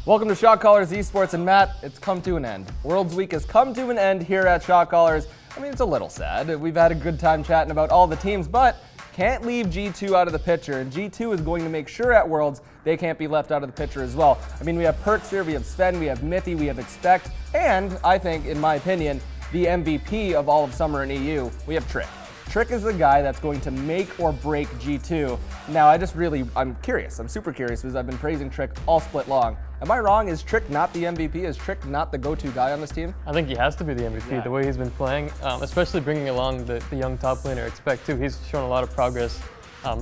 Welcome to Shot Callers eSports, and Matt, it's come to an end. Worlds Week has come to an end here at Shot Callers. I mean, it's a little sad. We've had a good time chatting about all the teams, but can't leave G2 out of the picture, and G2 is going to make sure at Worlds they can't be left out of the picture as well. I mean, we have Perks here, we have Sven, we have Mithy, we have Expect, and I think, in my opinion, the MVP of all of summer in EU, we have Trick. Trick is the guy that's going to make or break G2. Now, I'm curious. I'm super curious because I've been praising Trick all split long. Am I wrong? Is Trick not the MVP? Is Trick not the go-to guy on this team? I think he has to be the MVP, the way he's been playing, especially bringing along the young top laner Expect too. He's shown a lot of progress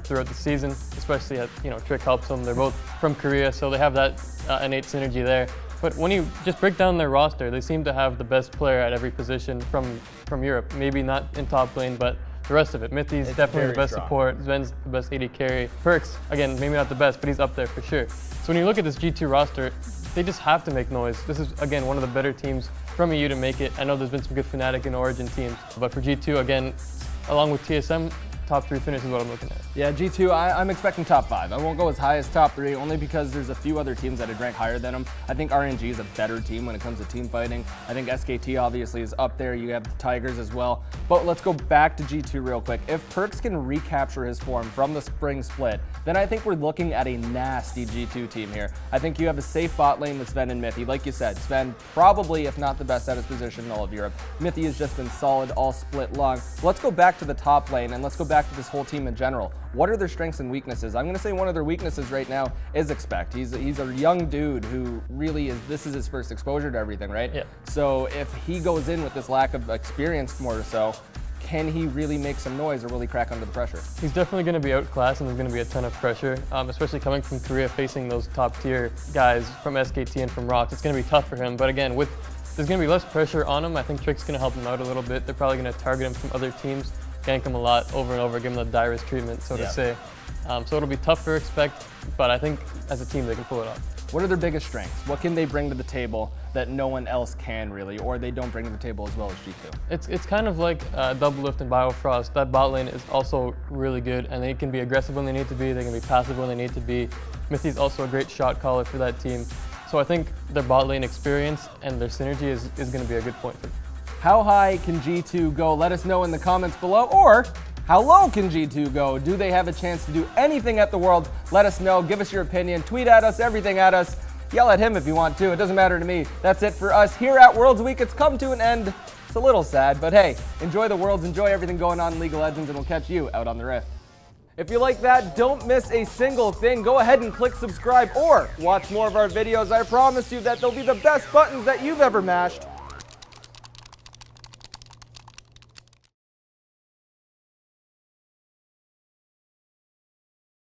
throughout the season, especially at, Trick helps them. They're both from Korea, so they have that innate synergy there. But when you just break down their roster, they seem to have the best player at every position from Europe. Maybe not in top lane, but the rest of it. Mithy's definitely the best support. Sven's the best AD carry. Perks, again, maybe not the best, but he's up there for sure. So when you look at this G2 roster, they just have to make noise. This is, again, one of the better teams from EU to make it. I know there's been some good Fnatic and Origin teams, but for G2, again, along with TSM, top 3 finish is what I'm looking at. Yeah, G2, I'm expecting top 5. I won't go as high as top 3, only because there's a few other teams that I'd rank higher than them. I think RNG is a better team when it comes to team fighting. I think SKT obviously is up there. You have the Tigers as well. But let's go back to G2 real quick. If Perks can recapture his form from the spring split, then I think we're looking at a nasty G2 team here. I think you have a safe bot lane with Sven and Mithy. Like you said, Sven probably, if not the best at his position in all of Europe. Mithy has just been solid all split long. Let's go back to the top lane, and let's go back to this whole team in general. What are their strengths and weaknesses? I'm going to say one of their weaknesses right now is Expect. He's a young dude who really this is his first exposure to everything, right? Yeah. So if he goes in with this lack of experience more so, can he really make some noise, or will he crack under the pressure? He's definitely going to be outclassed, and there's going to be a ton of pressure, especially coming from Korea, facing those top tier guys from SKT and from Rocks. It's going to be tough for him, but again, there's going to be less pressure on him. I think Trick's going to help him out a little bit. They're probably going to target him from other teams, gank him a lot over and over, give him the direst treatment, so to say. So it'll be tough for Expect, but I think as a team they can pull it off. What are their biggest strengths? What can they bring to the table that no one else can really, or they don't bring to the table as well as G2? It's kind of like Double Lift and Biofrost. That bot lane is also really good, and they can be aggressive when they need to be, they can be passive when they need to be. Mithy's also a great shot caller for that team. So I think their bot lane experience and their synergy is going to be a good point for them. How high can G2 go? Let us know in the comments below. Or how low can G2 go? Do they have a chance to do anything at the World? Let us know. Give us your opinion. Tweet at us, everything at us. Yell at him if you want to. It doesn't matter to me. That's it for us here at Worlds Week. It's come to an end. It's a little sad, but hey, enjoy the Worlds. Enjoy everything going on in League of Legends, and we'll catch you out on the Rift. If you like that, don't miss a single thing. Go ahead and click subscribe or watch more of our videos. I promise you that they'll be the best buttons that you've ever mashed.